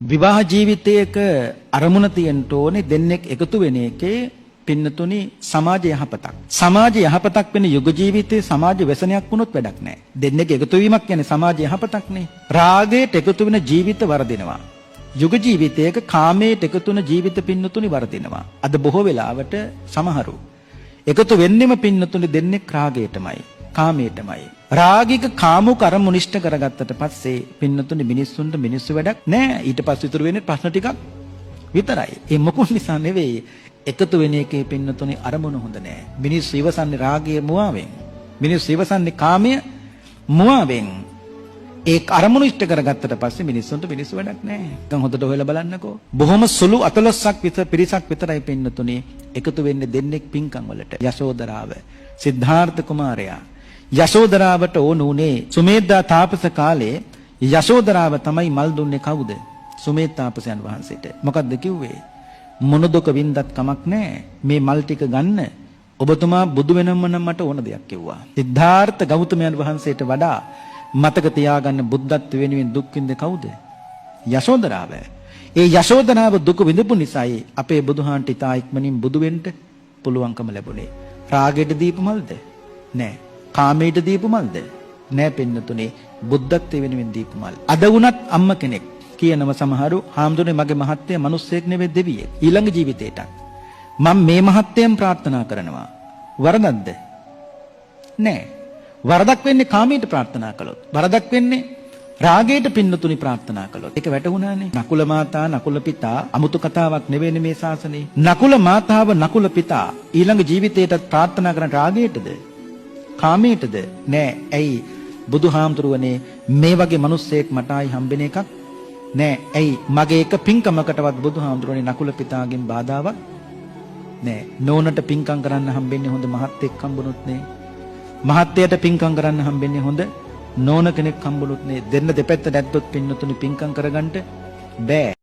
විවාහ ජීවිතයක අරමුණ තියෙන්න ඕනේ දෙන්නෙක් එකතු වෙන එකේ පින්නතුනි සමාජ යහපතක්. සමාජ යහපතක් වෙන යුග ජීවිතයේ සමාජ වැසනයක් වුණොත් වැඩක් නැහැ. දෙන්නෙක් එකතු වීමක් කියන්නේ සමාජ යහපතක්නේ. රාගයට එකතු වෙන ජීවිත වර්ධිනවා. යුග ජීවිතයක කාමයට එකතු වෙන ජීවිත පින්නතුනි වර්ධිනවා. අද බොහෝ වෙලාවට සමහරු එකතු වෙන්නෙම පින්නතුනි දෙන්නෙක් රාගයටමයි, කාමයටමයි. රාගික කාමුක අරමුණු ඉෂ්ට කරගත්තට පස්සේ පින්නතුනි මිනිස්සුන්ට මිනිස්සු වැඩක් නෑ. ඊට පස්සේ ඉතුරු වෙන්නේ ප්‍රශ්න ටිකක් විතරයි. ඒ මොකුත් නිසා නෙවෙයි එකතු වෙන එකේ පින්නතුනි අරමුණ හොඳ නෑ. මිනිස්සු ඉවසන්නේ රාගය මුවාවෙන්. මිනිස්සු ඉවසන්නේ කාමය මුවාවෙන්. ඒ අරමුණු ඉෂ්ට කරගත්තට පස්සේ මිනිස්සුන්ට මිනිස්සු වැඩක් නෑ. දැන් හොඳට හොයලා බලන්නකෝ. බොහොම සුළු අතලොස්සක් විතර පිරිසක් විතරයි පින්නතුනි එකතු වෙන්නේ දෙන්නෙක් පින්කම් වලට. යශෝදරාව, සිද්ධාර්ථ කුමාරයා. යශෝදරාවට ඕන උනේ සුමේධා තාපස කාලේ යශෝදරාව තමයි මල් දුන්නේ කවුද? සුමේධ තාපසයන් වහන්සේට. මොකද්ද කිව්වේ? මොනදොක වින්දත් කමක් නැහැ. මේ මල් ටික ගන්න. ඔබතුමා බුදු වෙනම නම් මට ඕන දෙයක් කිව්වා. සිද්ධාර්ථ ගෞතමයන් වහන්සේට වඩා මතක තියාගන්න බුද්ධත්ව වෙනුවෙන් දුක් විඳේ කවුද? යශෝදරාව. ඒ යශෝදරාව දුක විඳපු නිසායි අපේ බුදුහාන්ට ඉතා ඉක්මනින් බුදු වෙන්න පුළුවන්කම ලැබුණේ. රාගයට දීපු මල්ද? නෑ. කාමයට දීපු මල්ද? නෑ පින්නතුනේ, බුද්ධත්වයේ වෙනුවෙන් දීපු මල්. අද වුණත් අම්ම කෙනෙක් කියනව සමහරු, හාමුදුරනේ මගේ මහත්තයා මිනිස්සෙක් නෙවෙයි දෙවියෙක්. ඊළඟ ජීවිතේට මම මේ මහත්තයන් ප්‍රාර්ථනා කරනවා. වරදක්ද? නෑ. වරදක් වෙන්නේ කාමයට ප්‍රාර්ථනා කළොත්. වරදක් වෙන්නේ රාගයට පින්නතුනි ප්‍රාර්ථනා කළොත්. ඒක වැටහුණානේ. නකුල මාතා නකුල පිතා අමුතු කතාවක් නෙවෙයිනේ මේ ශාසනේ. නකුල මාතාව නකුල පිතා ඊළඟ ජීවිතේටත් ප්‍රාර්ථනා කරන රාගයටද? කාමයටද? නෑ. ඇයි? බුදුහාමුදුරුවනේ මේ වගේ මිනිස්සෙක් මට ආයි හම්බෙන එකක් නෑ. ඇයි? මගේ එක පින්කමකටවත් බුදුහාමුදුරුවනේ නකුල පිතාගෙන් බාධාවක් නෑ. නෝනට පින්කම් කරන්න හම්බෙන්නේ හොඳ මහත්තයෙක් හම්බුනොත් නේ. මහත්තයට පින්කම් කරන්න හම්බෙන්නේ හොඳ නෝන කෙනෙක් හම්බුනොත් නේ. දෙන්න දෙපැත්ත දැද්දොත් පින්නතුනි පින්කම් කරගන්න බෑ.